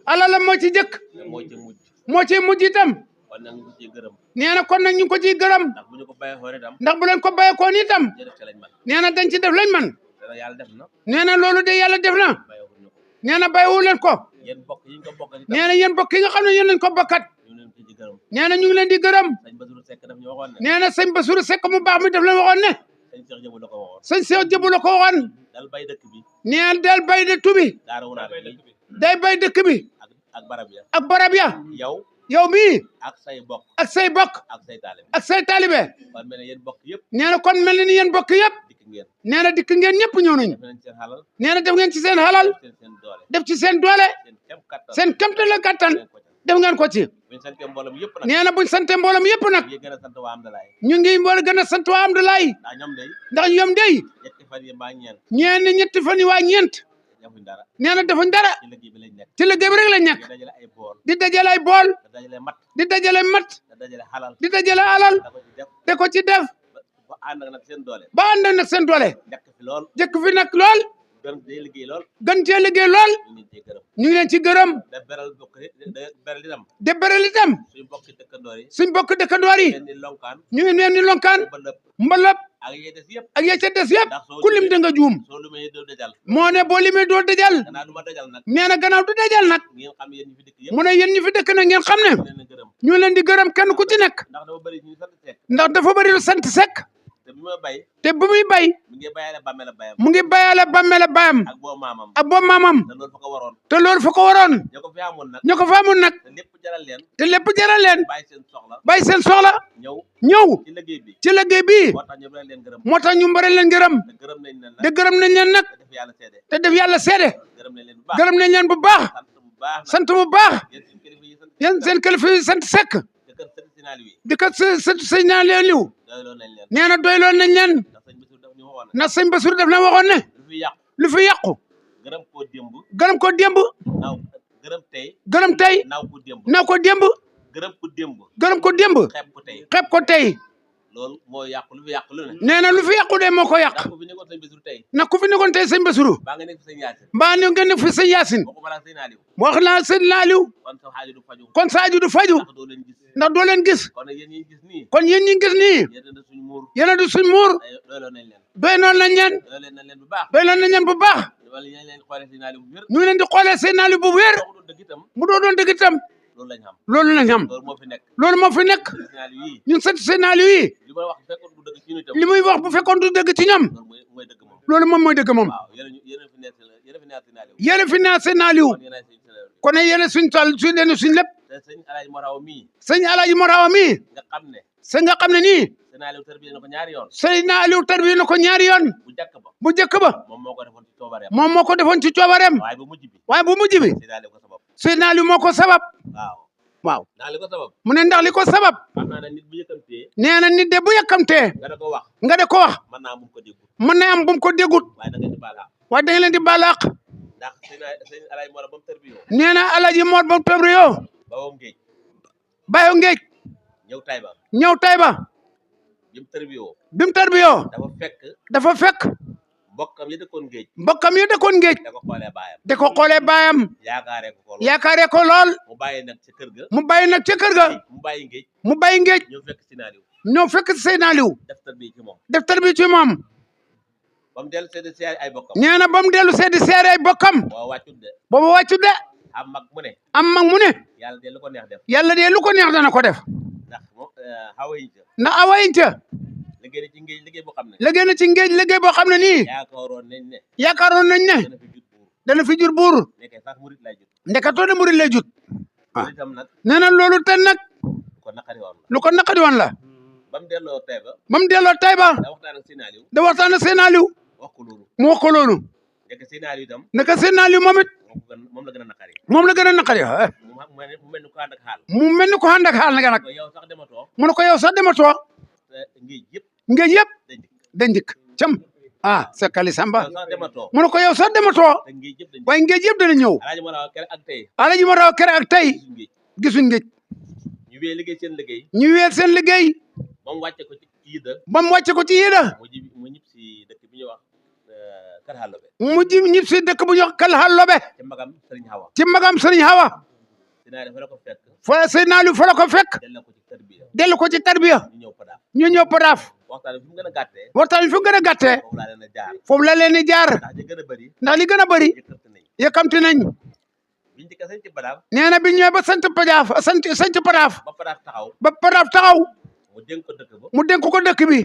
alalam moo ci jëkk moo ci mujj moo ci mujj itam kon nag ñu ko ciy gërëm nee na kon nag ñu ngi ko ciy gërëm ndax bu ñu ko bàyyee xool itam ndax bu leen ko bàyyeekoon itam ñu def ci lañ man nee na dañ ci def lañ man dana yàlla def na nee na loolu de yàlla def na bàyyeewul ñu ko nee na bàyyiwu leen ko yéen bokk yi ñu ko bokk itam nee na yéen bokk yi nga xam ne yéen lañ ko bokkat ñu leen ci gërëm nee na ñu ngi leen di gërëm sëñ Bassirou Seck daf ñu waxoon ne nee na sëñ Bassirou Seck mu baax mi def leen waxoon ne sëñ Cheikh Jëbu la ko waxoon sëñ Cheikh Jëbu la ko waxoon dal bay dëkk bi nee del bay de tubi daara wunaat bi day bay dëkk bi ak barab ya ak barab ya yow mii ak say bokk ak say bokk ak say taalibe ak say taalibe kon mel ne yéen bokk yëpp nee na kon mel ni yéen bokk yëpp dikk ngeen nee na dikk ngeen ñëpp ñëw nañu def nañ seen xalal nee na def ngeen ci seen xalal seen doole def ci seen doole seen kem kattan seen kemte la kattan ngeen ko ca def ngeen ko ci buñ santee mboolem yëpp nag nee na buñ sante mboolem yëpp nag yi gën a sant waa Amdalaay ñu ngi war a gën a sant waa Amdalaay ndax ñoom day ndax ñoom day ñetti fan yi mbaa ñeent ñeen ñetti fan yi waa ñeent defuñ dara nee na defuñ dara ci liggéey bi lañ nekk ci liggéey bi rek la ñàkk di dajale ay bool di dajale ay bool da dajale mat di dajale mat da dajale xalal di dajale alal da ko ci def te ko ci def ba ànd ak nag seen doole ba ànd nag seen doole nekk fi lool jëkk fi nag lool gën day liggéey lool gën cee liggéey lool ñu ngi ciy gërëm ñu ngi leen ci gërëm da beral bokk da beral itam de beral itam suñu bokki dëkkandoor yi suñ bokk dëkkandoor yi leen di lonkaan ñu ngi leen di lonkaan ba lëpp mbalab ak yee des yëpp ak ya ca des yëpp ndax soo ku lim da nga juum soo lumee doo dajal moo ne boo limee doo dajal danaa du ma dajal nag nee na gannaaw du dajal nag ngeen xam yéen ñi fi dëkk yëpp mu ne yéen ñi fi dëkk na ngeen xam ne leen a gërëm ñu leen di gërëm kenn ku ci nekk ndax dafa bëri ñu sant Seck ndax dafa bëri lu sant Seck te bi ma bay te bu muy bay mi ngi bàyyale bàmmeel a bayam mu ngi bayale bàmmele bayam ak boo maamam ak boobu maamam te loolu fa ko waroon te loolu fa ko waroon ñoo ko fi amoon nag ñu ko fa amoon nag te lépp jaral leen te lépp jaral leen bàyyi seen soxla bàyyi seen soxla ñëw ñëw ci liggéey bi ci liggéey bii moo tax ñu bëri leen gërëm moo tax ñu mbare leen gërëm te gërëm nañ leen de nag gërëm nañ leen nag te def yàlla seede te def yàlla seede gërëm nañ leen bu baax gërëm nañ leen bu baax sant bu baax nag sant bu baax yéen suñu kilifa yi sant yéen seen kilifa yi sant Seck te kër sëriñ Sinaal wi di ko sëñ naa leen liw doyloo nañ leen nee na doyloon nañ leen ndax sëñ Bassirou daf ñu waxoon ndax sëñ Bassirou daf na waxoon ne lu fi yàqu lu fi yàqu gërëm koo démb gërëm ko démb naaw gërëm tey gërëm tey naaw ko démb na ko démb gërëm ko démb gërëm ko démb xeeb ko tey xeeb ko tey loolu moo yàqu lu fi yàqu lu ne nee na lu fi yàqu de moo ko yàq ndax ku fi nekkoon sëñ Bassirou tey na ku fi nekkoon tey sëñ Bassirou baa nga nekk fi sëñ Yaasin mbaa ne ngeen ne fi sëñ Yaasin boo ko balaa sëñ Aliou wax naa sëñ Laaliw kon sa xaaju du faju kon Sadio du faju ndax doo leen gis ndax doo leen gis kon nag yéen ñi gis nii kon yéen ñi gis nii yéen a suñu muur yéen a du suñ muur doyloo nañ leen doy noonu nañ leen doyloo nañ leen bu baax doy noonu nañ leen bu baax wala ñu leen xoolee sëñ Aliou bu wér ñu ngi leen di xoolee sëñ Laaliw bu wér boo ko doon dëgg itam mu doon dëgg itam loolu lañ xam loolu lañ xam loolu moo fi nekk loolu moo fi nekk sëñ Aliou yii ñun sant sëñ Laaliw yi li ma wax fekkoon du dëgg ci ñun itam li muy wax bu fekkoon du dëgg ci ñoom loolu mooy dëgg moom loolu moom mooy dëgg moom waaw yéen a fi nekk yéen a fi nekk sëñ Aliou yéen fi naa sëñ Laaliw kon yéen a sëñ Aliou kon yéen suñ tool suñ leen suñ lépp te sëñ Alaaji Moraw mii sëñ Alaaji Morawa mii nga xam ne sëñ nga xam ne nii sëñ Aliou tërbiye na ko ñaari yoon sëñ Aliou tarbi na ko ñaari yoon bu njëkk ba bu njëkk ba moom moo ko defoon ci coobareem moom moo ko defoon ci coobareem waaye bu mujj bi waaye bu mujj bi sëñ Aliou ko sabab sëñ Aliou moo ko sabab waaw waaw ndax li ko sabab mu ne ndax li ko sabab xam naa ne nit bu yëkkamtee nee na nit de bu yàkkamtee nga da ko wax nga de ko wax mën naa mu ko déggu mën na am bu mu ko déggut waaye da ngeen di baala waaye da nga leen di balaax ndax sëñ Alaaji Moraw ba mu tërbiyoo nee na Alaaji Mor ba Pebrio ba wam géej bayo ngéej ñëw Tayba ñëw Tayba bi mu tërbiyoo bi mu tarbiyoo dafa fekk mbokkam yi dëkkoon géej mbokkam yi dëkkoon géej da ko xoolee baayam da ko xoolee baayam yaakaaree ko ko lool yaakaaree ko lool mu bàyyi nag ci kër ga mu bàyyi nag ca kër ga mu bàyyi géej mu bàyyi ngéej ñëw fekk si naaliw ñëw fekk sëñ Aliou def tarbiya ci moom def tarbiya ci moom ba mu dellu seede siyaare ay bokkam nee na ba mu dellu seedi seere ay bokkam waaw wàccut de boobu wàccu de am mag mu ne am mag mu ne yàlla de lu ko neex def yàlla de lu ko neex dana ko def ndax moom xawa yi ca ndax awayin ca liggéey ci ngéej liggéey boo xam ne liggéey na ci ngéej liggéey boo xam ne nii yaakaaroon nañ ne yaakaaroon nañ ne dana fi jut buur dana fi jur buur nekkee sax murit lay jut ndekatoo ne murid lay jut loolu itam nag nee na loolu ten nag ko naqari woon la lu ko naqadi woon la ba mu delloo Tayba ba mu delloo Tayba da waxtaan ak Sëñ Aliou da waxtaan ak sëñ Aliou wax ko loolu mu wax ko loolu nekk Sëñ Aliou itam naka sëñ Aliou moom it moom la gën a naqari moom la gën a naqari mu mel ni ko ànd ak xaal mu mel ni ko ànd ak xaal nag nag ko yow sax dematoo mu ne ko yow sax dematoo te ngéej yëpp ngéej yëpp dañ dikk dañ dikk cam ah Seckali Samba yow sax dematoo mu ne ko yow sax dematoo te ngéej yëpp dañ dikk waaye ngéej yëpp dana ñëw Alaaji Moraw kere ak tey Alaaji ma raw kere ak tey gisuñ ngéej gisuñ ngéej ñu wee liggéey seen liggéey ñu weel seen liggéey ba mu wàcce ko ci yidda ba mu wàcce ko ci yéeda mu ñib si dëkk bi ñuy wax kër Xallobe mujj ñib si dëkk bu ñu wax Kal Hallobe ci magam Sëriñ Xawa ci magam Sëriñ Hawa Sénaali fa la ko fekk fa Seydina Aliou fa la ko fekk delloo ko ci tarbiya dellu ko ci tarbiya ñu ñëw Padaaf ñu ñëw Padaaf waxtaan bi fi mu gën a gàttee waxtaan fi mu gën a gàttee foofu laa leen a jaar foofu la leen di jaar ndax ñi gën a bëri ndax li gën a bëri yëkkati nañ yëkkamti nañ biñ ci kese ci Padaaf nee na bi ñëwee ba sant Padaaf sant Padaaf ba Padaaf taxaw ba Padaaf taxaw mu dénk ko dëkk ba mu dénk ko dëkk bi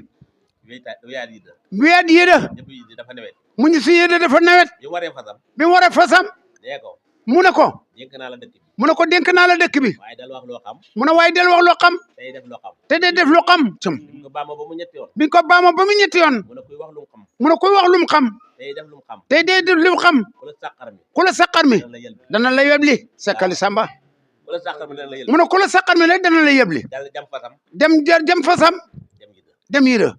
weyaat yi da weet yéeda ñëpp yi dafa nawet mu ñu si yéeda dafa nawet bi waree fasam bi mu waree fasam nee ko mu ne ko dénk naa la dëkk bi mu ne ko dénk naa la dëkk bi waaye dal wax loo xam mu ne waaye del wax loo xam tey def loo xam te de def loo xam cëm biñ ko baama ba mu ñetti yoon biñ ko baama ba mu ñetti yoon mu ne kuy wax lu mu xam mu ne koy wax lu mu xam tey def lu mu xam te de def lu mu xam ku la sàqar mi ku la saqar mi dana la yelbi dana la yebli Seckali Samba ku la sàqar mi dana la yelbi mu ne ku la saqar mi rek dana la yebli dal jam fasam dem fasam dem gi da dem yida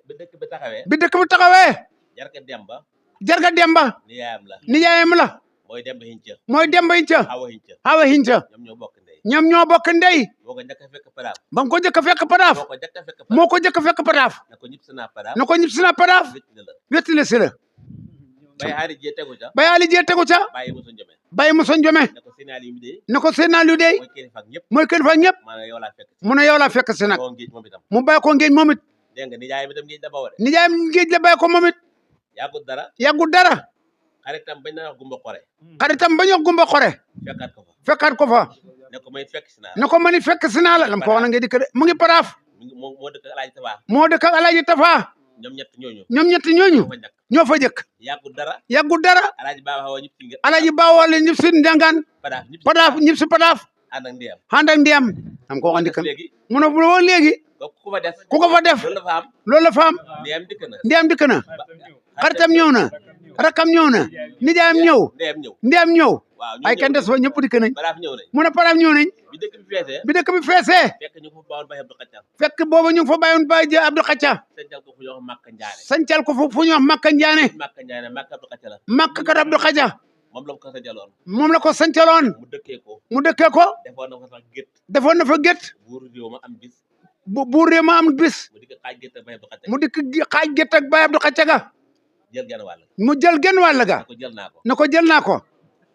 bi dëkk bi taxawee bi dëkk bi taxawee jarka demba jarga demba ni yaayam la nijaayam la mooy demba hinca mooy demba hinca awa hinca hawa hinca ñoom ñoo bokk ndey ñoom ñoo bokk ndey boo ko njëkk a fekk Padaaf ba nga ko jëkk a fekk Padaaf boo ko njëkk a fekk Padaaf moo ko jëkk a fekk Padaaf na ko ñib si naa Padaaf na ko ñib si na Padaaf wécc na la wetti la si la bay xaari jee tegu ca ba yaali jee tegu ca bàyyi mosu njëme bàyyi mu son jome ne ko Sénaali yi mu dee ne ko Seydina Aliou dey mooy kilifa ak ñëpp mooy kilifa ñëpp maanaam yow laa fekk si mu ne yow laa fekk si nag koo ngéej moom itam mu bàyyi ko ngéej moom it dégg nga nijaay mi tam ngéej la ba ware nijaayam ngéej la bàyyi ko moom it yàggul dara yàggul dara xaritam bañ na wax gumba xore xaritam ba ñu gumba xore fekkaat ko fa fekkaat ko fa ne ko may fekk si naa ne ko mani fekk si naa la lam ko wax na nga dikk de mu ngi Padaaf moo dëkk Alaaji Tafaa moo dëkk ak Alaaji Tafa ñoom ñett ñooñu ñoom ñetti ñooñu fa ñàkk ñoo fa jëkk yàggul dara yàggul dara Alaaji Baaba Xawa ñëpp si nga Alaaji baawale ñib si ndangaan Padaaf ñëpp Padaaf ñib si Padaaf ànd ak ndeyam ànd ak ndeyam am ko wax ndikkal léegi mu ne bu woon léegi ku fa des ku ko fa def loolu la fa am loolu la fa am ndeyam dikk na ndeyam dikk na xaritam ñëw na rakam ñëw na nijaayam ñëw ndeyam ñëw ndeyam ñëw waaw ay kenn des fa ñëpp dikk nañ Padaaf ñëw nañ mu ne Padaaf ñëw nañ bi dëkk bi feesee bi dëkk bi feesee fekk ñu ko fa bawoon Baye Abdou Xacca fekk booba ñu ngi fa bàyyoon Baye Dia Abdou Xacca sencal ko fu ñuy wax Makka Njaane sancal ko fu ñu wax Makka Njaane Makka Njaane Makka Abdou Xacca la Makka kat Abdou Xacca moom la ko sancaloon moom la ko sancaloon mu dëkkee ko mu dëkkee ko defoon na ko sax gétt defoon na fa gétt buuru réew ma am bis buur réew ma am bis mu dikk xaaj gétt ak Baye Abdou Xacca mu dikk xaaj gétt ak Baye Abdou Xacca ga jël genn wàll mu jël genn wàll ga ko jël naa ko ne ko jël naa ko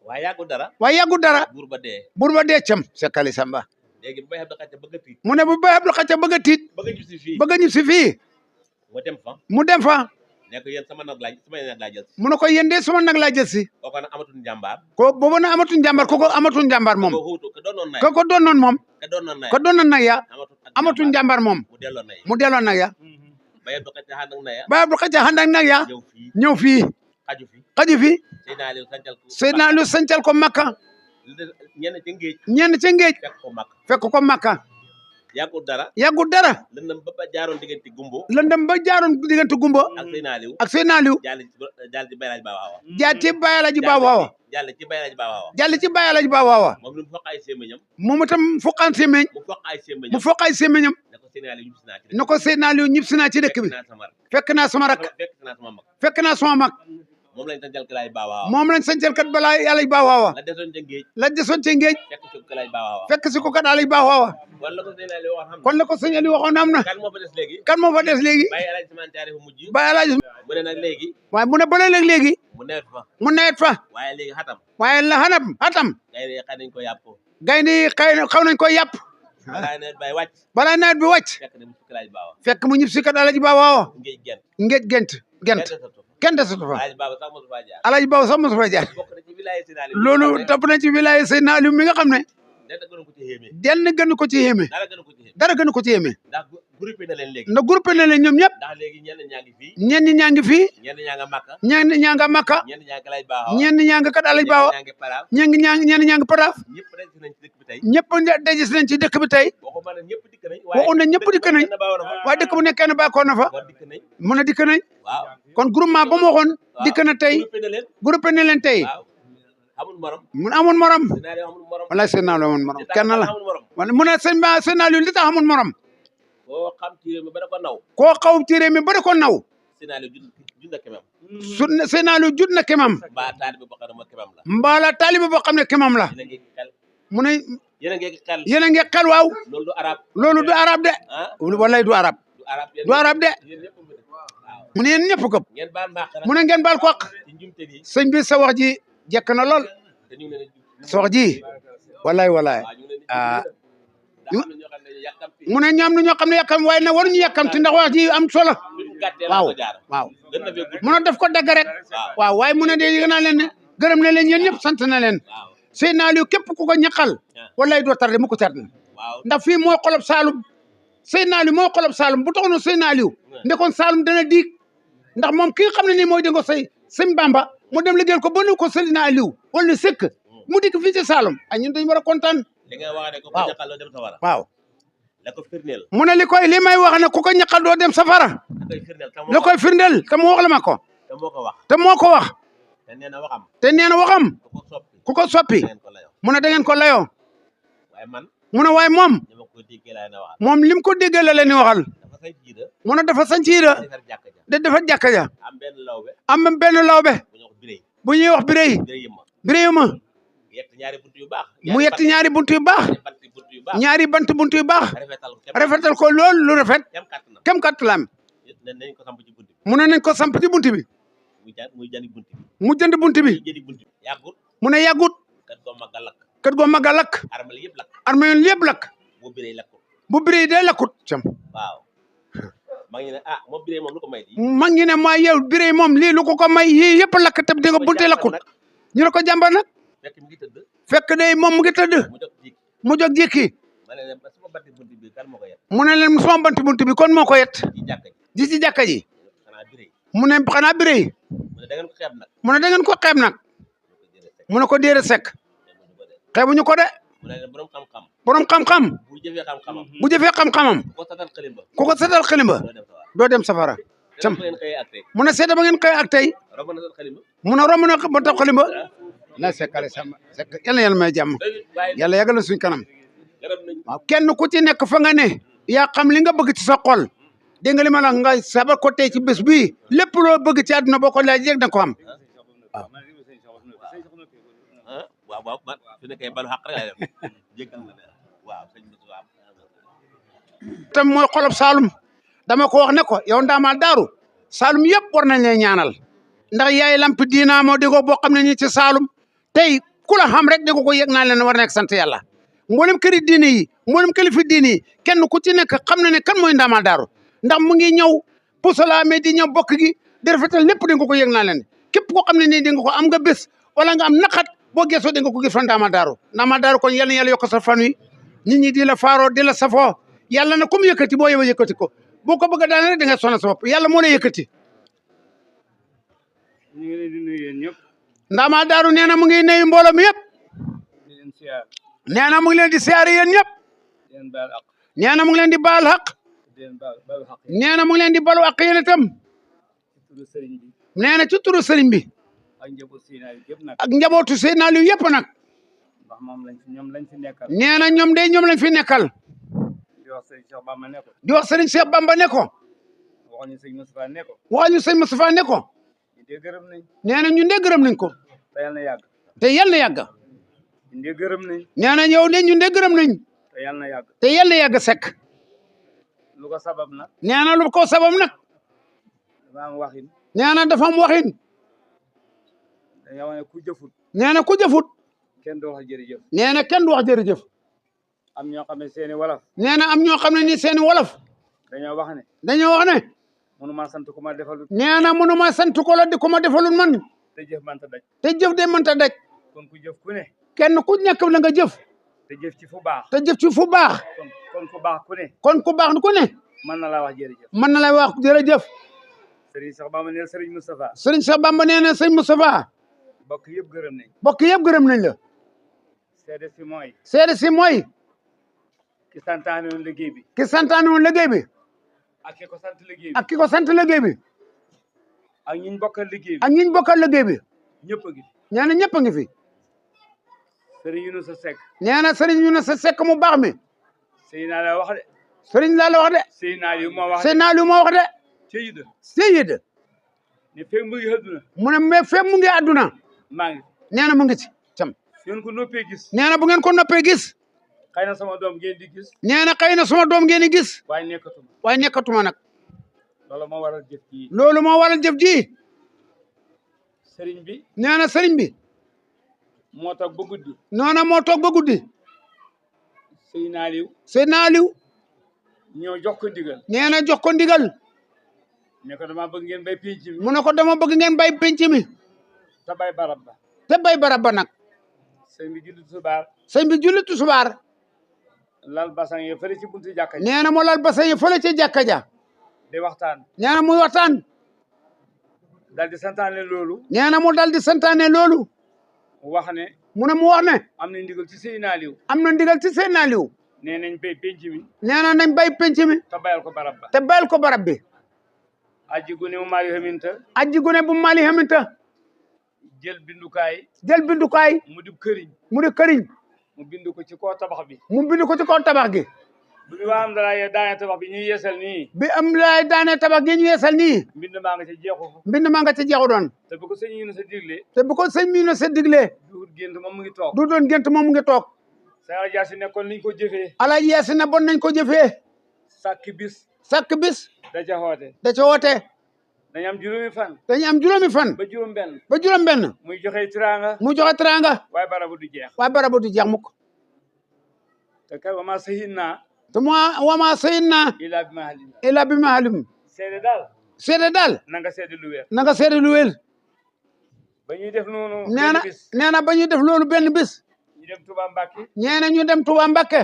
waaye yàggul dara waaye yàggul dara buur ba dee buur ba dee cam Seckali Samba léegi Baye Abdou Xacca bëgg a tiit mu ne bu Baye Abdou Xacca bëgg a tiit bëgg a jub si fii bëgg a ñib si fii mu dem fa mu dem fa ne ko yéen sama nag laa jël si mu ne ko yéen de suma nag laa jël si kooku nag amatul njàmbaar ko boobu na amatuñ jàmbar ko amatul njàmbar moom ko xuutu ka doonoon nay ko ko doonoon moom ka doonoon nay ko doonoon nag ya amatul amatuñ njàmbar moom mu delloo nay mu delloo nag ya Baye Abdou Xacca ànd ak naya Baye Abdou Xacca ànd ak nag ya ñëw fii ñëw fii xaju fi xaju fi Seydina Aliou sancal ko Seydina Aliou sancal ko Makka ñenn ci ngéej ñenn ci ngéej fekk ko Makka fekk ko Makka yàggul dara yàggul dara lëndëm ba jaaroon diggante gumbo lëndëm ba jaaroon diggante Gumba ak Seydina Aliou ak Seydina Aliou jàll ci Baye Alaaji Ba Waawa jaar ci Baye Alaaji Ba Waawa jàll ci Baye Alaaji Ba Waawa jàll ci Baye Alaaji Ba Waawa moom lu mu foq ay sémmiñam moom itam fuqaan séméñ mu foq ay mu sémmiñam foq ay séméñam ne ko Seydina Aliou ñib si naa ci ne ko Seydina Aliou ñib si naa ci dëkk bi naa sama fekk naa sama rak fekk naa sama mag fekk naa sama mag moom lañ sancal Kalaay Ba Waawa moom lañ sancal kat balaa Alaaji Ba Waawa la desoon ca géej la desoon ci ngéej fekk ci Kalaay Ba Waawa fekk si ko kat Alaaji Ba Waawa wala ko Seydina Aliou waxoon xam kon la ko sëñ Aliou waxoon am na kan moo fa des léegi kan moo fa des léegi Baye Alaaji Samaan Caare fa mujj Baye Alaaji mu ne nag léegi waaye mu ne ba léegi mu nawet fa mu nawet fa waaye léegi xatam waaye la xatam gay de xëy nañ ko yàpp gaynde yi xaw nañ ko yàpp balaa nawet bay wàcc balaa nawet bi wàcc fekk ne mu fi Kalaay Ba Waawa fekk mu ñib si kat Alaaji Ba Waawa ngéej gent ngéej gent kenn desatu fa Alaaji Ba sax mosu faa jaar Alaaji Ba sax mosu fa jaar bokk na ci wilaya Seydina Aliou loolu topp na ci wilaya Seydina Aliou mi nga xam ne dara gënu ko ci xéeme denn gën ko ci yéeme dara gënu ko ci xéeme dara gën ko ci yéeme ndax groupé na leen léegi na groupe na leen ñoom ñëpp ndax léegi ñenn ñaa ngi fii ñenn ñaa ngi fii ñenn ñaa nga Makka ñenn ñaa nga Makka ñenn ñaa nga Kalaay Ba Waawa ñenn ñaa nga kat Alaaji Ba Waawa ñaa ngi Paraaf ñenn ñaa nga Padaaf ñëpp rek nañ ci dëkk bi tey ñëpp dajis nañ ci dëkk bi tey waxuma ne ñëpp dikk nañ waxu na ñëpp dikk nañ waaye dëkk bu nekkee ne bàkkoon na fa kon dikk nañ mun a dikk nañ waaw kon groupement ba mu waxoon dikk na tey groupé na leen groupe ne leen tey waaw amul morom mun amoon morom Seydina Aliou amul morom wala Seydina Aliou amoon morom kenn la amul morom wala mu ne Seydina Aliou li tax amoon morom koo xam ci réew mi ba da ko naw koo xaw ci réew mi ba da ko naw Seydina Aliou jund ak kemam Seydina Aliou jut na kemam mbaa taalibe boo xam ne mooy kemam la mbaala taalibe boo xam ne kemam la yéen a ngi xel mu ne yéen a ngi xel yéen a ngi xel waaw loolu du arab loolu du arab de ah walay du arab du arab du arab de yéen ñëpp mu def waaw mu ne yéen ñëpp këpp ngeen baal ma àq mu ne ngeen baal ko àq ci njumte gi sëñ bi sa wax ji jekk na lool te ñu ngi leen sa wax ji wallaay wallaay ah mu ne ñoom ñoo xam ne yàkkam waaye nag waruñu yàkkamti ndax wax ji am solo waaw waaw mu ne def ko dagg rek waaw waaye mu ne de yëg naa leen ne gërëm na leen yéen ñëpp sant na leen Seydina Aliou képp ku ko ñaqal wallaay doo tardé mu ko tardé ndax fii mooy xolob Saalum Seydina Aliou mooy xolob Saalum bu taxoon Seydina Aliou ndekoon Saalum dana diig ndax moom ki nga xam ne nii mooy déngo say sëñ Bamba mu dem liggéeyal ko ba nu ko Seydina Aliou wala sëkk mu dikk fii ci Saalum ay ñun dañu war a kontaan li nga wax ne ko ko ñaqal doo dem safara waaw la ko firndeel mu ne li may wax ne ku ko ñaqal doo dem safara la koy firndeel te mu wax la ma ko te moo ko wax te nee na waxam te nee na waxam ku ko soppi mu ne da ngeen ko layoo mu ne waaye moom lim ko déggee la leen di waxal mu ne dafa sañ ciida de dafa jàkka ja am benn lawbe bu ñuy wax Bireyuma mu yett ñaari buntu yu baax ñaari bant buntu yu baax rafetal ko lool lu rafet kem kattalaam mu ne nañ ko samp ci buntu bi mu jënd buntu bi mu ne yàggut kër goo mag a lakk armée yoon yëpp lakk bu Birey dee lakkut cam mag ñi ne maa yow Birey moom lii lu ko may yii yëpp lakk te di nga bunte lakkut ñu ne ko jàmba nag fekk day moom mu ngi tëdd mu jóg jékki mu ne leen sama banti buntu bi kon moo ko yet ji ci jàkka ji mu ne xanaa Birey mu ne da ngeen ko xeeb nag mu ne ko déere sekk xeebuñu ko de borom xam-xam bu jëfee xam-xamam ku ko setal xalimba doo dem safara cam mu ne seeta ba ngeen xëy ak tey mu ne romb na ba tax xalimba la sekkale sama sekk yàlla yàlla may jàmm yàlla yàggal na suñ kanam waaw kenn ku ci nekk fa nga ne yaa xam li nga bëgg ci sa xol dégg nga li ma la nga sabar ko tey ci bés bii lépp loo bëgg ci àdduna boo ko laaj rek da nga ko am waaw man su nekkee balu xaq rek jéggal na waaw tam mooy xolob Saalum dama ko wax ne ko yow ndaamal daaru Saalum yëpp war nañ lay ñaanal ndax yaay lamp diina moo déggoo boo xam ne nii ci Saalum tey ku la xam rek dégg ko yëg naa leen war nekk sant yàlla mboolem këri diine yi mboolem kilifa diine yi kenn ku ci nekk xam na ne kan mooy ndaamal daaru ndax mu ngi ñëw pusalaame di ñëw bokk gi di rafetal lépp dégg ko yëg naa leen képp koo xam ne nii dégg ko am nga bés wala nga am naqat boo geesoo dégg ko gis fa ndaamal daaru kon yal na yàlla yokk sa fan wi nit ñi di la faaroo di la safoo yàlla na comme yëkkati boo yëwee yëkkati ko boo ko bëgg a daane rek da nga sonal sa bopp yàlla moo lay yëkkati. ñu ngi leen di nuyu yéen ñëpp. ndaamal daaru nee na mu ngi nuyu mbooloo mi yëpp. di leen siyaar. nee na mu ngi leen di siyaare yéen ñëpp. di leen baal àq. nee na mu ngi leen di baal xaq. di leen baal àq. nee na mu ngi leen di balu àq yéen itam. ci turu sëriñ bi. nee na ci turu sëriñ bi. ak njabootu Seydina Aliou yëpp nag. ak njabootu Seydina Aliou yëpp nag. ndax moom ñoom lañ fi nekkal. nee na ñoom de ñoom lañ fi nekkal. di wax Serigne Cheikh Bamba ne ko. di wax Serigne Cheikh Bamba ne ko. waxal ñu Serigne Moustapha ne ko. waxal ñu Serigne Moustapha ne ko. ñu dee gërëm nañ. nee na ñun de gërëm nañ ko. te yal na yàgg. te yal na yàgg. ñun de gërëm nañ. nee na yow de ñun de gërëm nañ. te yal na yàgg. te yal na yàgg sekk. lu ko sabab nag. nee na lu ko sabab nag. dafa am waxin. nee na dafa am waxin. dañoo wax ne ku jëfut. nee na ku jëfut. kenn du wax jërëjëf. nee na kenn du wax jërëjëf. am ñoo xam ne seeni wolof. nee na am ñoo xam ne ni seeni wolof. dañoo wax ne. dañoo wax ne. mënuma sant ku ma defalul. nee na mënuma sant ko la di ku ma defalul man. te jëf mënta daj. te jëf de mënta daj. kon ku jëf ku ne. kenn ku nekk la nga jëf. te jëf ci fu baax. te jëf ci fu baax. kon ku baax ku ne. kon ku baax ku ne. mën na laa wax jërëjëf. mën na lay wax jërëjëf. Serigne Cheikh Bamba nee na Serigne Moustapha. Serigne Cheikh Bamba nee na Serigne Moustapha. bokk yëpp gërëm nañ. bokk yëpp gërëm nañ la. seede si mooy. seede si mooy. ki santaane woon liggéey bi. ki santaane woon liggéey bi. ak ki ko sant liggéey bi. ak ki ko sant liggéey bi. ak ñiñ bokkal liggéey bi. ak ñiñ bokkal liggéey bi. ñëpp a ngi fi. nee na ñëpp a ngi fi. Serigne Younoussa Seck. nee na Serigne Younoussa Seck mu baax mi. Seydina la wax de. Serigne laa la wax de. Seydina Aliou moo wax de. Seydina Aliou moo wax de. Seyida. Seyida. ne fekk mu ngi àdduna. mu ne mais fekk mu ngi àdduna. maa ngi. nee na mu ngi ci cam. su ngeen ko noppee gis. nee na bu ngeen ko noppee gis. xëy na sama doom ngeen di gis. nee na xëy na sama doom ngeen di gis. waaye nekkatuma. waaye nekkatuma nag. loolu moo waral jëf ji loolu moo waral jëf ji sëriñ bi nee na sëriñ bi moo tax ba guddi noona moo toog ba guddi sëñ Naaliw Seydina Aliou ñoo jox ko ndigal nee na jox ko ndigal ne ko dama bëgg ngeen bay pénc mi mu ne ko dama bëgg ngeen bay penc mi te bay barab ba te bay barab ba nag sëñ bi julli subaar sëñ bi julli tusubaar lal basang yi fële ci buntu jàkka ji nee na mu lal ba sëñ fële ci jàkka ja di waxtaan nee na muy waxtaan daal di santaane loolu nee na mu dal di santaane loolu wax ne mu ne mu wax ne am na ndigal ci sëñ Naaliw am na ndigal ci Seydina Aliou nee nañ bay pénc mi nee na nañ bay penc mi te bayal ko barab ba te bayal ko barab bi aji gune mu maari xaminta aji gune bu mali xaminta jël bindukaay jël bindukaay mu di këriñ mu di këriñ mu bind ko ci kaw tabax bi mu bind ko ci kaw tabax gi bu ñu waa am dara daane tabax bi ñuy yeesal nii bi am lay daane tabax gi ñu yeesal nii mbind maa nga ca jeexu ko mbind maa nga ci jeexu doon te bu ko sëñ yi na sa digle te bu ko sëñ mi na sa diglee duhut gént moom mu ngi toog du doon gént moom mu ngi toog Sëñ Jaasi nekkoon liñ ko jëfee Alaaji Yaasi na bon nañ ko jëfee sàkk bis sakk bis da ca xoote da ca woote dañu am juróomi fan dañu am juróomi fan ba juróom benn ba juróom benn muy joxe tiraanga mu joxe teraanga waaye barabu du jeex waaye barabu du jeex mukk te kay wama sahin naa te mu wama sayin naa ilaa bi ma halin illa bi ma halim seede daal seede daal na nga seede lu wér na nga seede lu wér ba ñuy def noonu nee na benn bis nee na ba ñuy def loolu benn bis ñu dem Touba Mbacke ñee na ñu dem Touba Mbakke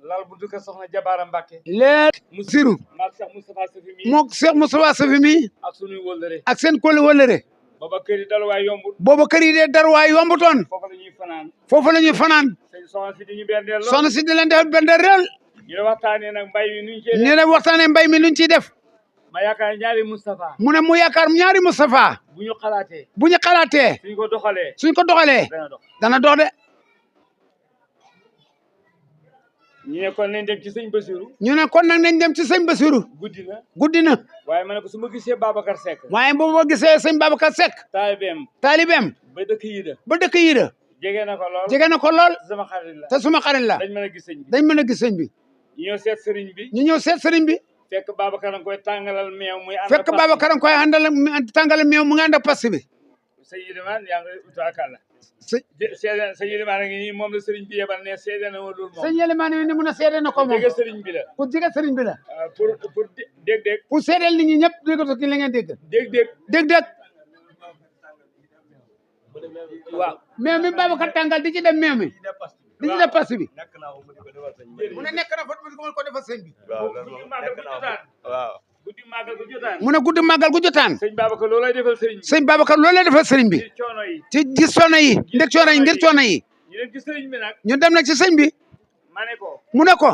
lal bu dëkk soxna Jabaara Mbacke léet siru maag Cheikh Moustapha Safi mi mook Cheikh Moustapha Safi mi ak sunuy wëllëre ak seen kóoli wëllëre booba kër yi dal waay yombut booba kër yi dee darwaay yombutoon foofu la ñuy fanaan foofu la ñuy fanaan sëñ soxna si di ñu bendeel lool soxna si di leen def benn réel ñu ne waxtaanee nag mbay mi nuñ cee ñu ne waxtaane mbay mi luñ ciy def ma yaakaar ñaari Moustapha mu ne mu yaakaar ñaari Moustapha bu ñu xalaatee bu ñu xalaatee suñ ko doxalee suñ ko doxalee dana dox dana dox de ñu ne kon nañ dem ci sëñ Basiru ñu ne kon nag nañ dem ci sëñ Basiru guddi na guddi na waaye ma ne ko su ma gisee Babacar Seck waaye boobu boo gisee sëñ Babacar Seck taalibeem taalibeem ba dëkk yi da ba dëkk yi da jege na ko lool jege na ko lool sama xarit la te suma xarit la dañ mën a gis sëñ bi dañ mën a gis sëñ bi ñu ñëw seet sëriñ bi ñu ñëw seet sëriñ bi fekk Babacar nga koy tàngalal meew muy ànd fekk Babacar koy àndal tàngale meew mu nga ànd ak past bi sëñ Yilimaan yaa ngi utakalla sëñ seede sëñ Yilimaan a ngi nii moom la sëriñ bi yebal ne seede na ma loolu moom sëñ Yelimaan ni mun a seede na ko moom jege sëriñ bi la ku jege sëriñ bi la pour dégg-dégg pour seedeel nit ñi ñëpp déggatu ki la ngeen dégg dégg-dégg dégg-dégg waaw meew mi Babacar tàngal di ci dem meew mi di ci def past bi mu ne nekk na fa ko defal sëñ bi guddi màggal gu jotaan waaw guddi màggal gu jotaan mu ne guddi màggal gu jotaan sëñ Babacar loolu lay defal sëriñ bi sëñ Babacar loolu lay defal sëriñ bi ci coono yi ci gis coono yi ndeg coono yi ngir coono yi ñu dem ci sëriñ bi nag ñu dem nag ci sëñ bi ma ne ko mu ne ko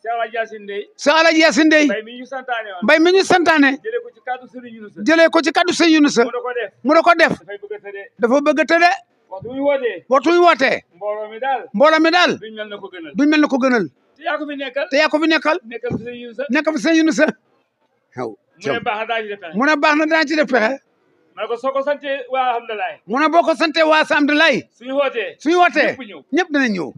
Cheikh Alaaji Yaasin Ndey sa Alaaji Yaasin Ndey mbay mi ñu santaane woon mbay mi ñu santaane jëlee ko ci kàddu sëriñ Yunusa jëlee ko ci kaddu sëñ Yunusa mu da ko def mu da ko def dafay bëgg a tëddee dafa bëgg a tëdde waxtu bu ñu wootee waxtu yu wootee mbooloo mi daal mbooloo mi daal duñ mel na ko gënal duñ mel ne ko gënal te yaa ko fi nekkal te yaa ko fi nekkal nekkal fi sëriñ Yunusa nekk fi sëñ Yunusa xaw mu ne baax na daa ci def pexe mu ne baax na daan ci def pexe ma ne ko soo ko sante waa alhamdulilah mu ne boo ko sante waa Samdulaay suñu wootee suñu wootee ñëpp ñëw ñëpp dana ñëw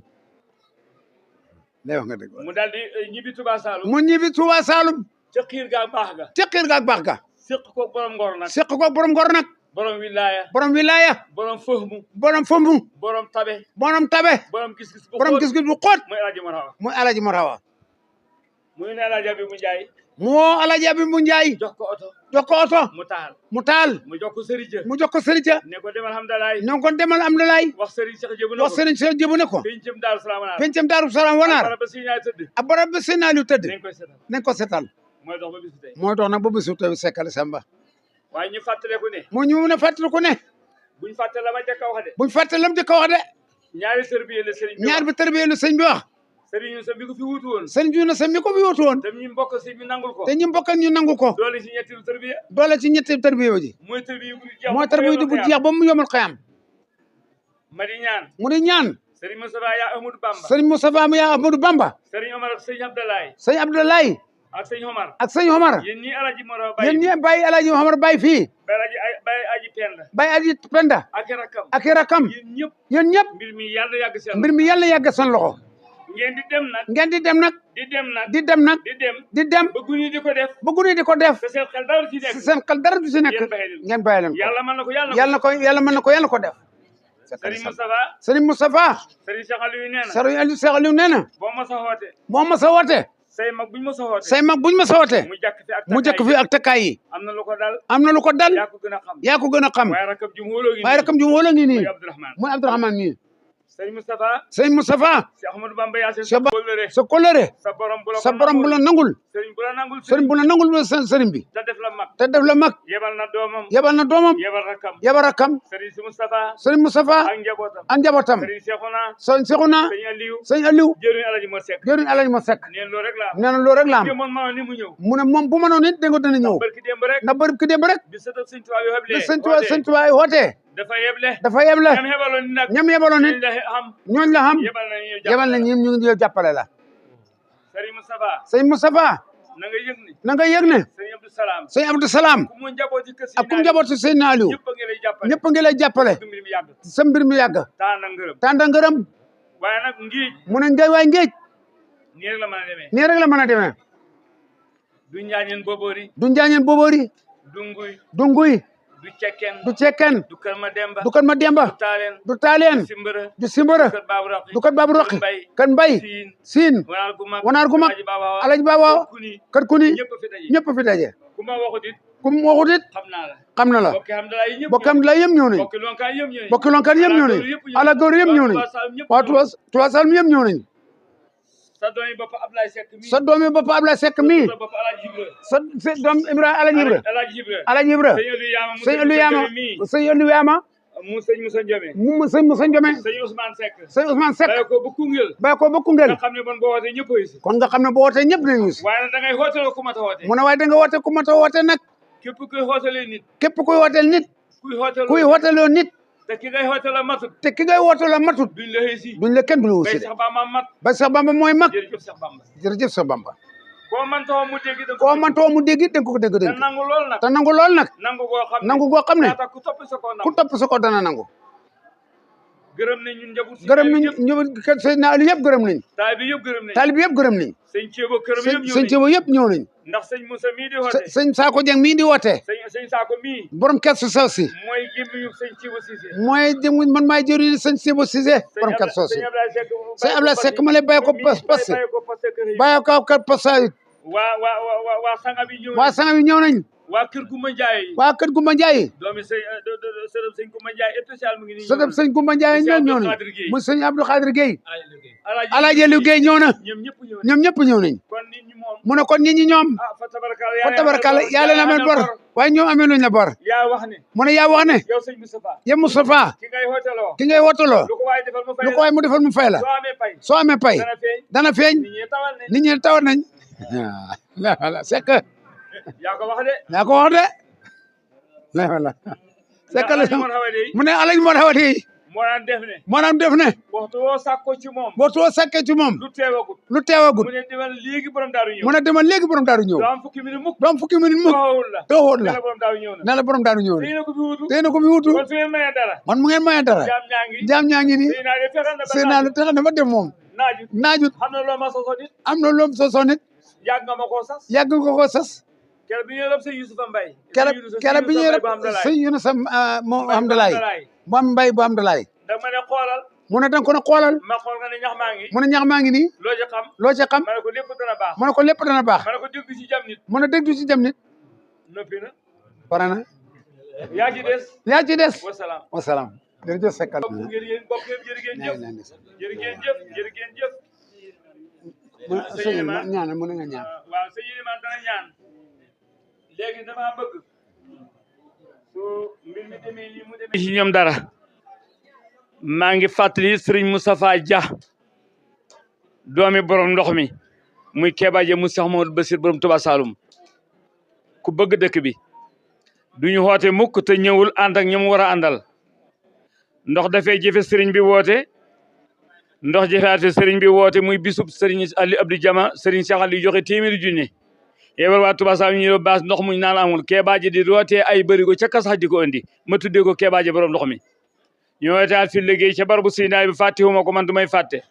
lay wax nga dëgg mu daal di ñibbi Touba Saloum mu ñibbi Tuuba Saalum ca xiir gaa baax ga ca xiir ga ak baax ga séq ko borom ngor nag seq ko borom ngor nag borom wilaaya borom wilaaya borom fëhmu borom fombu borom tabe borom tabe borom gis-gis bu borom xóot gis-gis bu xóot mooy Alaaji Mor Awa muy Alaaji Mor Awa muy ne Alaaji Abi mu Njaay moo Alaaji Abi mu Njaay jox ko oto jox ko oto mu taal mu taal mu jox ko sëriñ ja mu jox ko sëriñ ca ne ko demal alhamdulilah ñoo ko demal Amdalaay wax sëriñ Cheikh Jëbu na wax ko sëriñ Cheikh Jëbu ne ko pencum Daaru Salaam wanaar pencam Daaru Salaam wanaar barab ba si ñaay tëdd a barab bi seen naaliw tëdd nañ koy seetal nañ ko setal mooy dox ba bisu tey mooy dox nag ba bisu tey sekkale Samba waaye ñu fàttaleku ne moo ñu mun a fàttaliku ne buñ fàtte la ma jëkk a wax de buñ fàtte lam jëkk a wax de ñaari tërbiye la sëriñ bi ñaar bi tarbiyee lu sëñ bi wax sëriñ Yunusa bi ko fi wuutu woon sëñ bi na sa mi ko fi wootu woon dem ñu mbokk si bi nangul ko te ñu mbokk ñu nangu ko doole si ñettilu tërbiye doole ci ñetti tarbiyee ji mooy tërbiye bu jeex mooy tarbiyee ji bu jeex ba mu yomal xayam ma di ñaan mu di ñaan sëriñ Moustapha yaa Amadou Bamba sëriñ Moustapha mu yaa Amadou Bamba sëriñ Omar ak sëriñ Abdoulaye sëñ Abdoulaye ak sëriñ Omar ak sëñ Omar yéen ñii Alaaji Mor Awa yéen Baye ñi bàyyi Alaaji Omar bàyyi fii bay aji penda bàyyi Aji Penda ak rakam ak i rakam yéen ñëpp yéen ñëpp mbir mi yàlla yàgg seen mbir mi yàlla yàgg seen loxo ngeen di dem nag ngeen di dem nag di dem nag di dem nag di dem di dem ba guni di ko def ba gune di ko def te seen xel dara ci nekk seen xel dara du si nekk ngeen bàyyi leen ko. ngeen bàyyi leen ko yàlla mën na ko yàlla mën na ko yàlla ko def Serigne Moustapha Serigne Moustapha Serigne Cheikh Aliou nee na Serigne Aliou Cheikh Aliou nee na boo ma sa woote moom ma sa woote say mag buñ ma sa woote say mag buñ ma sa woote mu jàkk fi ak takkaay mu jëkk fi ak takkaay yi am na lu ko dal am na lu ko dal yaa ko gën a xam yaa ko gën a xam waaye rakam ju wóoloo ngi waaye rakam ju wóoloo ngi nii muy Abdourahmane muy Abdourahmane nii Serigne Moustapha Serigne Moustapha Cheikh Ahmadou Bamba yaa sa kóllëre sa borom bu la nangul Serigne bu la nangul Serigne bu la nangul Serigne bi te def la mag te def la mag yebal na doomam yebal rakam yebal rakam Serigne Moustapha Serigne Moustapha ak njabootam ak njabootam Serigne Cheikhouna Serigne Cheikhouna Serigne Aliou Serigne Aliou jëriñ Alaji Mo Seck jëriñ Alaji Mo Seck neen loolu rek la am nee na loolu rek la am moom maa ni mu ñëw mu ne moom bu mënoon it danga dana ñëw barki démb rek na barki démb rek bi sëtëb Serigne Touba yoo bi xeblee Serigne Touba wootee dafa yeble ñam hebaloon nag ñam yebaloon it ñooñ la xam yebal na ñi ñu ngi jàppale la Serigne Moustapha Serigne Moustapha na nga yëg ni na nga yëg ne Serigne Abdou Salam Serigne Abdou Salam ku mu njabooti kër ak ku njabooti Serigne Aliou ñëpp a ngi lay jàppale ñëpp a ngi lay jàppale mbir mi yàgg sa mbir mi yàgg taana ngërëm tànda ngërëm waaye nag ngiij mu ne ngay waay ngéej nii rek la mën a demee nii rek la mën a demee du njaañeen boboori du njaañeen boboori du nguy du nguy du cekken du cekken du kër ma demba du kër ma demba du taaleen du taaleen simbara du simbara kër baabu raqi du kër baabu roqi kan mbay siin wanaar gu mag alaji baba kër kuni ñëpp fi daje ku ma waxut it ku mu waxut it xam na la bokki am dalay yëpp ñëw nañ bokki lonkaan yëpp ñëw nañ ala góor yëpp ñëw nañ waa Touba Saloum yëpp ñëw nañ sa doomi bopp Ablaye Seck mi sa doomi bopp Ablaye Seck mi sa doom Ibrahima Alaji Ibra sëñ Aliou Yaama sëñ Aliou Yaama mu sëñ Moussa Ndiome mu sëñ Moussa Ndiome sëñ Ousmane Seck bàyyi ko ba Koungheul nga xam ne bon boo wootee ñëpp a si kon nga xam ne boo wootee ñëpp nañu si waaye nag da ngay woote ku mat a woote mu ne waaye da nga woote ku mat a woote nag képp kuy wootelee nit képp kuy wooteel nit kuy wooteloo nit te ki ngay woote la matut te ki ngay woote la matut duñ la xëy si duñ la kenn du la wusi de bay Cheikh Bamba mooy mag jërëjëf Cheikh Bamba jërëjëf Cheikh Bamba koo mantoo mu dégg koo mantoo mu dégg da nga ko dégg dégg te nangu lool nag te nangu lool nag nangu goo xam ne ku topp sa ko dana nangu gërëm nañ ñun njaboot gërëm nañ ñëw kër Seydina Ali yëpp gërëm nañ taalibe yëpp gërëm nañ sëñ sëñ Ceebo yëpp ñëw nañ ndax sëñ Moussa mii di woote sëñ Saako Jeng mii di woote sëñ Saako mii borom kees saw si mooy gémmiñu sëñ Ceebo Cissé mooy jëm man maay jëriñ sëñ Ceebo Cissé borom kees saw si sëñ Ablaye Seck ma lay bàyyi ko passe bàyyi ko kër passe waa sanga bi ñëw nañ waa kër Gumba Ndiaye doomi sëñ Gumba Ndiaye spécial mu ngi nii sëtëb sëñ Gumba Ndiaye ñëw nañ mu sëñ Abdou Khadir Gueye Alaaji Aliou Gueye ñëw na ñoom ñëpp ñëw nañ mu ne kon nit ñi ñoom fa tabarakalla yàlla na amee bor waaye ñoom amee luñ la bor mu ne yaa wax ne yow Moustapha ki ngay wootaloo lu ko waay mu defal mu fay la soo amee pay dana feeñ nit ñi tawat nañ la Seck yaa ko wax de la Seck la mu ne Alaji moo xawa de moo daan def ne waxtu woo sàkkoo ci moom lu teewagut mu ne demal léegi borom daaru ñëw mu ne demal léegi borom daaru ñëw doom fukki minute mukk doxoon la ne la borom daaru ñëw tey na ko fi wutu man mu ngeen maye dara jaam ñaa ngi nii seen naa lu tax na ba dem moom naajut am na loo ma sosoon nit am na loo sosoon nit yàgg nga ma koo sas yàgg nga ko sas keroog bi ñuy rëb sëñ Youssoufa Mbaye keroog bi ñuy rëb sëñ Youssoufa mu Hamdalaay mu am Mbaye bu Hamdalaay da ma ne xoolal mu ne danga ko ne xoolal ma xool nga ne ñax maa ngi mu ne ñax maa ngi nii loo ci xam ma ne ko lépp dana baax mu ne ko lépp dana baax ma ne ko dégg ci jam nit mu ne dégg ci jam nit noppi na pare na yaa ci des wasalaam jërëjëf Seck bokk ngeen jëf sëñ ñaan mu ne nga ñaan waaw sëñ Iliman dana ñaan léegi dama bëgg su mbir mi demee nii mu demee ci ñoom dara maa ngi fàttali Serigne Moustapha Dia doomi borom ndox mi muy Keba Dia mu Cheikh Mamadou Bassir borom Touba Saloum ku bëgg dëkk bi duñu woote mukk te ñëwul ànd ak ñoom war a àndal ndox dafay jëfe Serigne bi woote ndox jëfaate Serigne bi woote muy bisub Serigne Aliou Abdou Diama Serigne Cheikh Aliou joxe téeméeri junni yebal waa Touba Saloum ñu baas ndox muñ naan amul Keba Dia di rootee ay bërigo ca kasax di ko andi ma tuddee ko Keba Dia borom ndox mi ñu wootaat fi liggéey ca barabu Sinaay bi fàttewuma ko man du may fàtte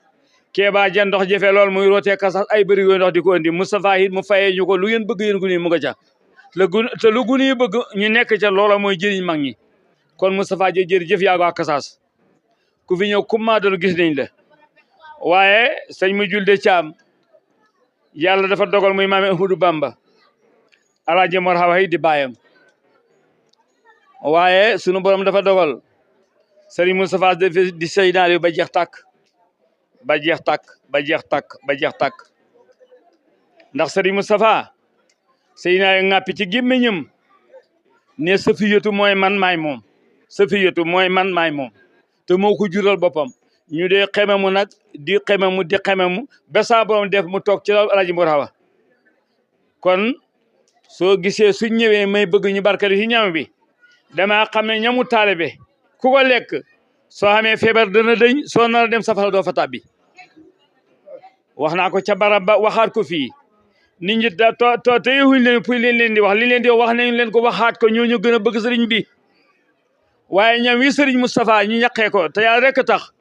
Kéba ja ndox jafe lool muy rootee kasas ay bëri yooyu ndox di ko indi Moustapha it mu fayee ñu ko lu ngeen bëgg yéen gune yi mu nga ca te lu gune yi bëgg ñu nekk ca loola mooy jëriñ mag ñi kon Moustapha ja jërëjëf yaa waa kasas ku fi ñëw kummaa doon gis nañ la waaye sëñ mu julde caam yàlla dafa dogal muy maami Ahmadou Bamba Alaaji Mor Hawa di baayam waaye sunu borom dafa dogal Serigne Moustapha di Seydina Aliou ba jeex tàkk ba jeex tàkk ba jeex tàkk ba jeex tàkk ndax Serigne Moustapha Seydina Aliou ŋàppi ci gémmiñam ne safiyatu mooy man maay moom safiyatu mooy man maay moom te moo ko jural boppam ñu dee xememu nag di xememu ba saa borom def mu toog ci la Alaaji Mor Hawa kon soo gisee su ñëwee may bëgg ñu barkali ci ñam bi dama xam ne ñamu taalibe ku ko lekk soo xamee feebar dana dëñ soo nar a dem safara doo fa tàbbi wax naa ko ca barab ba waxaat ko fii nit ñi te yewuñ leen pour leen di wax li leen di wax nañ leen ko waxaat ko ñoo ñu gën a bëgg sëriñ bi waaye ñam wi sëriñ Moustapha ñu ñaqee ko te yàlla rek tax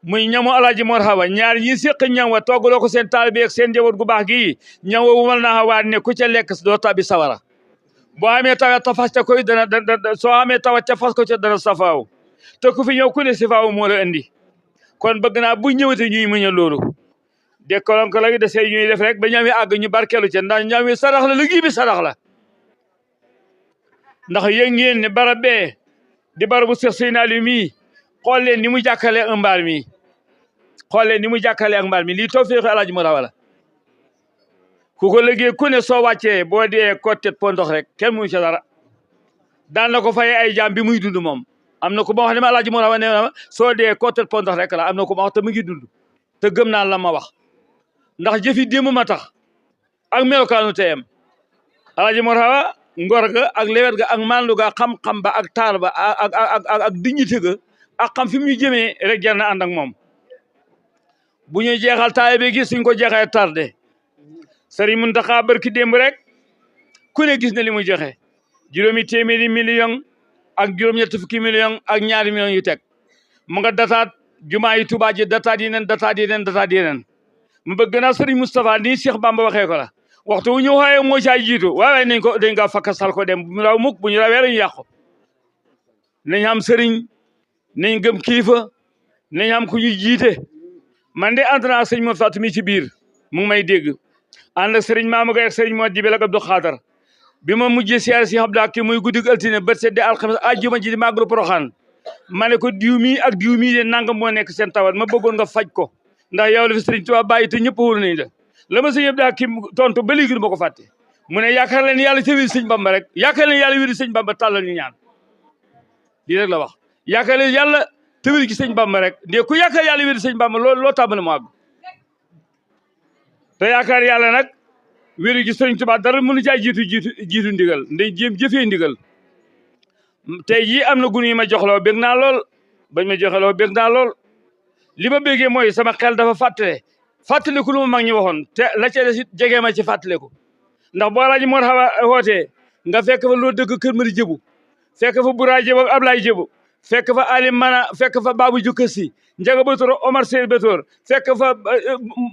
muy ñamu Alaaji Mor Hawa ñaar ñi séq ñam wa toggaloo ko seen taalibe ak seen njaboot gu baax gi ñam wa wumal naa waat ne ku ca lekk doo tàbbi sawara boo amee tawat ta fas ca koy dana soo amee tawat ca fas ko ca dana safaaw te ku fi ñëw ku ne sifaaw moo la indi kon bëgg naa bu ñëwate ñuy muñal loolu dékolon ko lagi desee ñuy def rek ba ñam wi àgg ñu barkeelu ca ndax ñam wi sarax la liggéey bi sarax la ndax yëg ngeen ne barab bee di barabu Seex Seydina Aliou mii xool leen ni mu jàkkalee ak mbaar mi xool leen ni mu jàkkalee ak mbaar mi lii tawfeex Alaaji Mor Hawa la ku ko liggéey ku ne soo wàccee boo dee côté pondox rek kenn mënu ca dara daan na ko fay ay jaam bi muy dund moom am na ko ma wax ne ma Alaaji Mor Hawa nee na ma soo dee côté pondox rek la am na ko ma wax te mu ngi dund te gëm naa la ma wax ndax jëfi démb ma tax ak melokaanu teyam Alaaji Mor Hawa ngor ga ak lewet ga ak mandu ga xam-xam ba ak taar ba ak dignité ga ak xam fi mu ñu jëmee rek jar na ànd ak moom bu ñu jeexal taalibe gi suñ ko jeexee tardé Sëriñ Muntaxa barki démb rek ku ne gis na li muy joxe juróomi téeméeri million ak juróom-ñett fukki million ak ñaari millions yu teg mu nga dataat jumaa yi Tuubaa ji dataat yeneen mu bëgg naa Sëriñ Moustapha nii Cheikh Bamba waxee ko la waxtu wu ñu waxee moo caa jiitu waaye nañ ko dañ nga fakkasal ko dem bu ñu raw mukk bu ñu rawee lañu yàqu nañ am sëriñ nañ gëm kilifa nañ am ku ñu jiite man de ànd naa sëñ Mor Fatou mi ci biir mu ngi may dégg ànd ak sëriñ Maama Gaye ak sëriñ Mor Jibel ak Abdou Khadar bi ma mujjee siyaare si Abdou Hakim muy guddig altine bët sedde alxames àjjuma ji di màggalu Poroxaan ma ne ko diw mii ak diw mii de nangam moo nekk seen tawat ma bëggoon nga faj ko ndax yow la fi sëriñ Tuubaa bàyyi te ñëpp wóolu nañ la ma sëñ Abdou Hakim tontu ba léegi du ma ko fàtte mu ne yaakaar leen yàlla ca wér sëñ Bamba rek yaakaar leen yàlla wér sëñ Bamba tàllal ñu ñaan lii rek la wax yaakaar leen yàlla te wér ci sëñ Bamba rek ndee ku yaakaar yàlla wér sëñ Bamba loo tàmbali mu àgg te yaakaar yàlla nag wéru gi sëriñ Tuubaa dara mënu caa jiitu ndigal nday jéem jëfee ndigal tey jii am na gunu yi ma joxloo bég naa lool bañ ma joxeloo bég naa lool li ma bégee mooy sama xel dafa fàttaliku lu ma mag ñi waxoon te la ca des it jege ma ci fàttaliku ndax boo Alaaji Mor Hawa wootee nga fekk fa loo dëkk Kër Mari Jëbu fekk fa Buraay Jëbu ak Ablaay Jëbu fekk fa Ali Mana fekk fa Babu Jukkasi Njaga Batoor Omar Sey Batoor fekk fa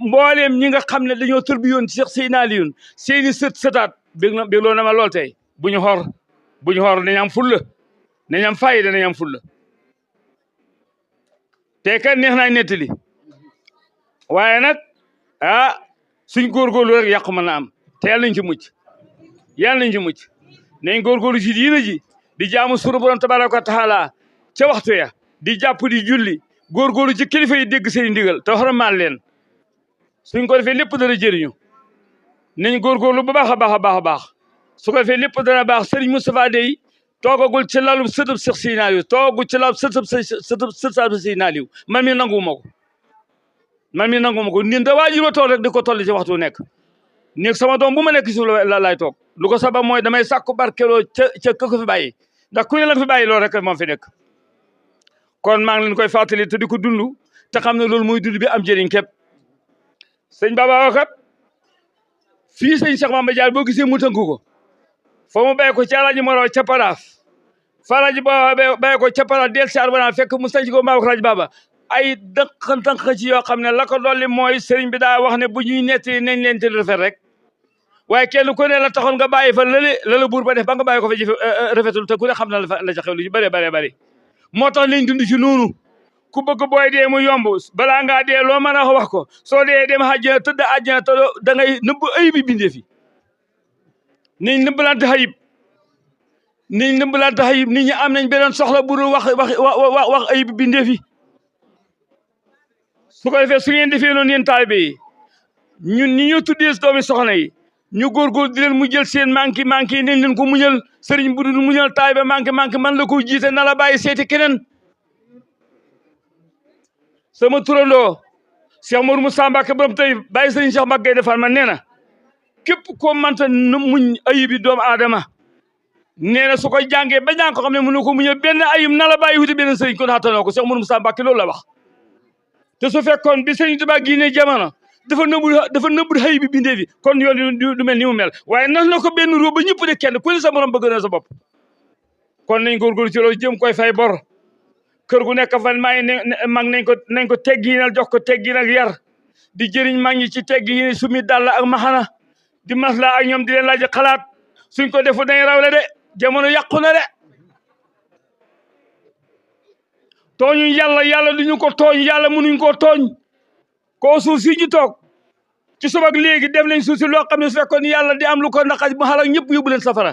mbooleem ñi nga xam ne dañoo tërbi yoon Cheikh Seydina Aliou seeni sëtaat bégloo na ma lool tey bu ñu xor nañ am fulla nañ am fayda nañ am fulla tey kat neex naa nettali waaye nag suñ góorgóorlu rek yàqu mën na am te yàlla nañ ci mucc nañ góorgóorlu ci diina ji di jaamu sunu borom tabaraka wa taala ca waxtu ya di jàpp di julli góorgóorlu ci kilifa yi dégg seen ndigal te xormaal leen suñ ko defee lépp dana jëriñu nañ góorgóorlu bu baax a baax a baax a baax su ko defee lépp dana baax Serigne Moustapha Dey toogagul ci lalu sëtëb Seex Seydina Aliou toogagul ci lalu sëtëb Seydina Aliou man mi nanguwuma ko nin da waajuroo toog rek di ko toll ci waxtu nekk néeg sama doom bu ma nekk suuf la laay toog lu ko sabab mooy damay sàkku barkeloo ca ko fi bàyyi ndax ku ne la fi bàyyi loolu rek moom fi nekk kon maa ngi leen koy fàttali te di ko dund te xam ne loolu mooy dund bi am jëriñ képp sëñ Baba wakat fii sëñ Cheikh Bamba Diar boo gisee mu tënku ko foo mu bàyyi ko ci Alaaji Mor Hawa ca Paraaf fa Alaaji bàyyi ko ca Paraaf del saar banaa fekk mu sañ ko maa wax Alaaji Baba ay dënk ci yoo xam ne la ko dolli mooy sëriñ bi daa wax ne bu ñuy netti nañ leen te rafet rek waaye kenn ku ne la taxoon nga bàyyi fa la buur ba def ba nga bàyyi ko fa jëfe rafetul te ku ne xam na la ca xew lu ci bëree bëree bëri moo tax nañ dund ci noonu ku bëgg booy dee mu yomb balaa ngaa dee loo mën a wax ko soo dee dem àjjana tëdd àjjana te da ngay nëbb ayib yi bindee fi niñ nëbbalante ayib nit ñi am nañ beneen soxla bu dul wax ayib bindee fi su ko defee su ngeen defee noonu yéen taalibe yi ñun ñi ñu tuddee doomi soxna yi ñu góorgóor di leen mu jël seen manqué yi nañ leen ko muñal sëriñ bu dul muñal taalibe manqué man la ko jiite na la bàyyi seeti keneen sama turandoo Cheikh Modou Moussa Mbacké borom tey bàyyi sëriñ Cheikh Mbacké defal man nee na képp koo mënta muñ ayibi doomu aadama nee na su ko jàngee ba jàng ko xam ne mënu ko muñal benn ayib na la bàyyi wuti benn sëriñ kon xattanoo ko Cheikh Modou Moussa Mbacké loolu la wax te su fekkoon bi sëriñ Tuubaa génnee jamono dafa nëbbul xëy bi bindee fi kon yoon du mel ni mu mel waaye nas na ko benn ruu ba ñëpp de kenn ku ne sa morom bëgg na sa bopp kon nañ góorgóorlu ci loolu jëm koy fay bor kër gu nekk fan maa ngi mag nañ ko tegginal jox ko teggin ak yar di jëriñ mag ñi ci teggi sumi dàll ak maxana di masla ak ñoom di leen laaj xalaat suñ ko defu dañ rawle de jamono yàqu na de tooñu yàlla duñu ko tooñ yàlla mënuñ ko tooñ koo suuf si ñu toog ci suba ak léegi def nañ suuf si loo xam ne su fekkoon yàlla di am lu ko naqaj mu xalak ñëpp yóbbu leen safara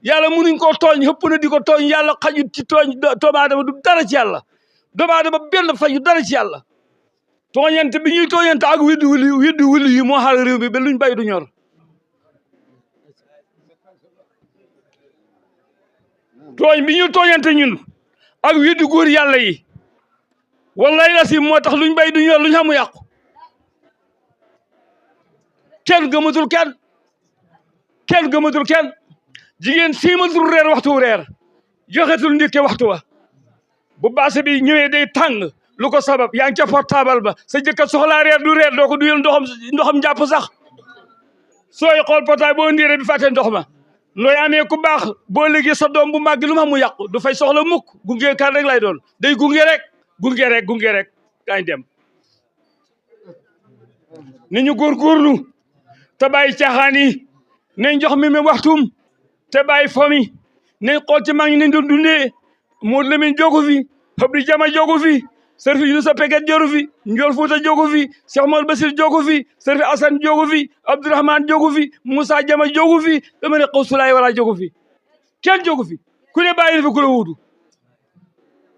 yàlla mënuñ koo tooñ xëpp na di ko tooñ yàlla xajut ci tooñ doomu aadama du dara ci yàlla doomu aadama benn faju dara ci yàlla tooñante bi ñuy tooñante ak widdi wuli yi moo xaal réew mi ba luñ bay du ñor tooñ bi ñuy tooñante ñun ak widdi góor yàlla yi wallahi la si moo tax luñ bay du ñor luñ xamu yàqu kenn gëmatul kenn jigéen siimatul reer waxtu reer joxetul ndékke waxtu wa bu baase bi ñëwee day tàng lu ko sabab yaa ngi ca portable ba sa jëkkat soxlaa reer du reer doo ko duyal ndoxam jàpp sax sooy xool portable boo ndiire bi fàtte ndox ma looy amee ku baax boo léegi sa doom bu màgg lu ma mu yàqu du fay soxla mukk gunge kan rek lay doon day gunge rek kañ dem ni ñu góorgóorlu te bàyyi caaxaan yi nañ jox mi waxtum te bàyyi fomi nañ xool ci mag ñi nañ doon dundee moo Lamin jogu fi Abdou Jama jogu fi Serif Yunusa Peget jogu fi Njool Fuuta jogu fi Cheikh Mouhamed Basir jogu fi Serif Assane jogu fi Abdourahmane jogu fi Moussa Jama jogu fi dama ne Xawsulaay wala jogu fi kenn jogu fi ku ne bàyyi dafa ku la wuutu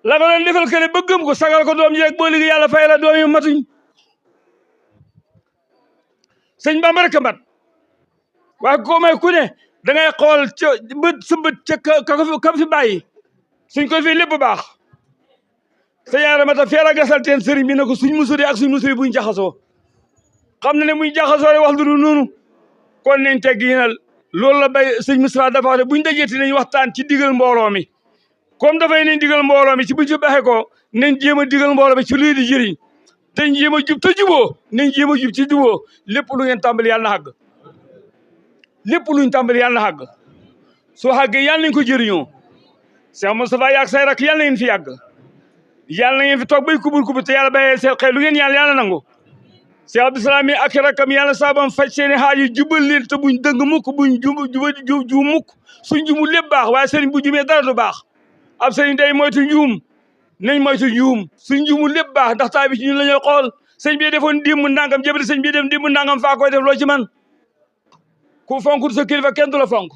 la nga doon defal kene bëggam ko sagal ko doom ji rek boo liggéey yàlla fay la doom yi matuñ sëñ Bamba rek a mat waaye ko may ku ne da ngay xool ca bët kam fi bàyyi suñ ko fi lépp baax te yaara mata feel a gasal teen sëriñ bi ne ko suñ musuri ak suñ musuri buñ jaxasoo xam na ne buñ jaxasoo rek wax lu dul noonu kon nañ tegginal loolu la bay sëñ Moustapha dafa wax ne buñ dajeeti nañ waxtaan ci digal mbooloo mi comme dafay nañ digal mbooloo mi ci buñ ci baxee ko nañ jéem a digal mbooloo mi ci luy di jëriñ te jéem a jub te juboo nañ jéem a jub ci juboo lépp lu ngeen tàmbali yàlla na xàgg lépp luñ tàmbali yàlla na xàgg soo xàggee yàlla nañ ko jëriñoo Cheikh Moustapha yaag say rak yàlla na ngeen fi yàgg yàlla na ngeen fi toog bay kubur te yàlla bàyyee seen xel lu ngeen yàlla nangu Cheikh Abdou Salam yi ak rakam yàlla saabam faj seeni xaaju jubal leen te buñ dëng mukk buñ ju mukk suñ jumu lépp baax waaye sëriñ bu jumee dara du baax ab sëriñ day moytu njuum nañ moytu njuum suñ jumu lépp baax ndax taa bi ci ñun la ñuy xool sëñ bi defoon dimb nangam jëbati sëñ bi def dimb nangam faa koy def loo ci man ku fonkul sa kilifa kenn du la fonk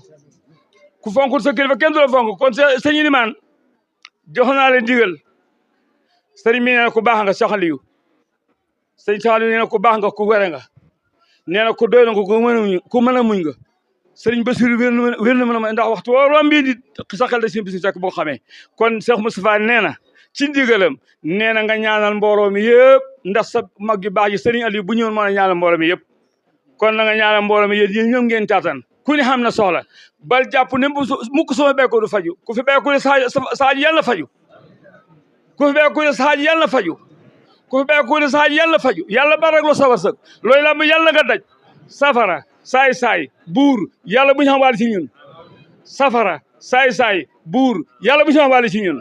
ku fonkul sa kilifa kenn du la fonk kon sëñ Ilimaan jox naa leen digal sëriñ mi nee na ku baax nga soxaliyu sëñ soxaliyu nee na ku baax nga ku were nga nee na ku doy na nga ku mën a muñ nga sëriñ Basiru wér na mën a ndax waxtu woo rombi di sa xel da si bisi fekk boo xamee kon Cheikh Moustapha nee na ci ndigalam nee na nga ñaanal mbooloo mi yëpp ndax sa mag yu baax yi sëriñ Aliou bu ñëwoon mën a ñaanal mbooloo mi yëpp kon na nga ñaanal mbooloo mi yéen ñoom ngeen taatan ku ne xam na soxla bal jàpp ne mukk sama bekko du faju ku fi bekku ne saaji yàlla faju ku fi bekku ne saaji yàlla faju ku fi bekku ne saaji yàlla faju yàlla barak lo sa wërsëg looy la yàlla nga daj safara saay buur yàlla bu ñu xam wàll ci ñun safara saay buur yàlla bu ñu xam wàll ci ñun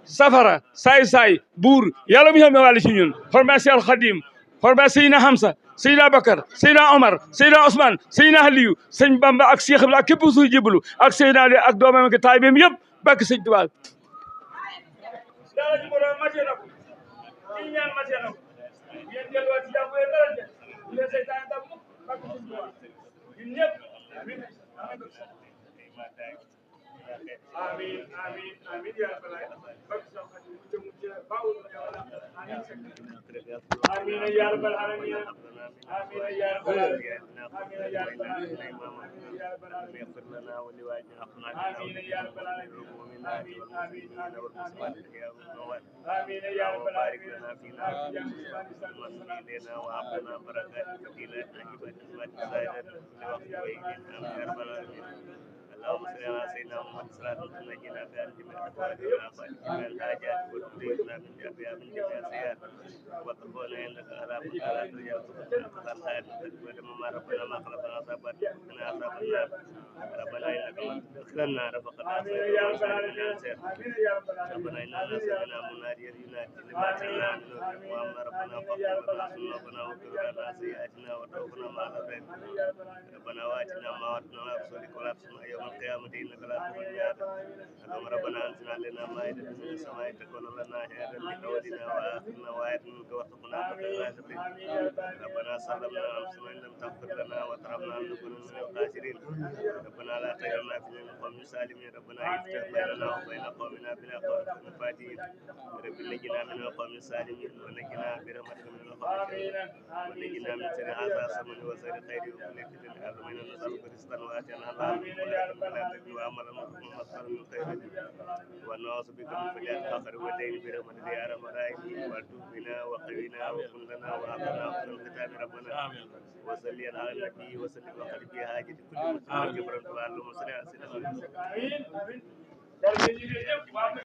safara saay-saay buur yàlla mu xam wàll ci ñun xorma si alxadim xorma Seydina Hamza Seydina Bakar Seydina Omar Seydina Ousmane Seydina Aliyu sëñ Bamba ak Cheikh Ibra ak képp suy jébbalu ak Seydina Ali ak doomam ak taalibeem yëpp bakk sëñ Tuubaa dara ci borom mate na ko ci ñaan mate na ko yéen delluwaat ci jàmm yéen dara de ñu seytaan dam bakk sëñ Tuubaa ñun ñëpp amin amin amin ya rabbal alamin bakk sa xadi mu jëm baawul amin ya rabbal alamin amin ya rabbal alamin amin ya rabbal alamin ya rabbal alamin يغفر لنا ولوالدنا آمين يا رب العالمين آمين آمين آمين آمين يا رب وبارك العالمين لنا فينا إلينا وأعطنا بركات كثيرة عجيبة أزمات زائدة آمين يا رب العالمين اللهم صل على سيدنا محمد صلاة تنجينا بها من الأهوال والآفات من الحاجات وتنجينا من جميع السيئات وتقول إنك على كل حال تجاوز الخير ولما ربنا ما خلقنا عذابات من عذاب النار ربنا إنك من تدخلنا رفقنا آمين يا رب العالمين آمين يا رب العالمين ربنا إننا سمعنا مناديا ينادي لبعثنا وأما ربنا فاغفر لنا ذنوبنا واغفر لنا سيئاتنا وتوفنا مع الأبرار ربنا وآتنا ما وعدتنا على رسولك ولا تخزنا يوم القيامة إنك لا تخلف الميعاد اللهم ربنا أنزل علينا مائدة من السماء تكون لنا هيئة لأولنا وآخرنا وآية منك وارزقنا بالغيب ربنا سلمنا أنفسنا إن لم تغفر لنا وترحمنا لنكن من الخاسرين ربنا لا تجعلنا في القوم الظالمين ربنا افتح بيننا وبين قومنا بلا قوم فاتين رب نجنا من القوم الظالمين ونجنا برحمتك من القوم الكافرين ونجنا من شر هذا الزمن وشر خير ومن فتن العالمين نسألك رزقا واسعا حلالا ولا تجد عملا مصدرا من خير ونعوذ بك من فجاء الفقر والدين برحمتك يا ارحم الراحمين وارزق بنا وقنا وكن لنا وهبنا حسن الختام ربنا وصلي على النبي وسلم وقل في حاجة كل مسلم جبرا اللهم صل على سيدنا محمد آمين آمين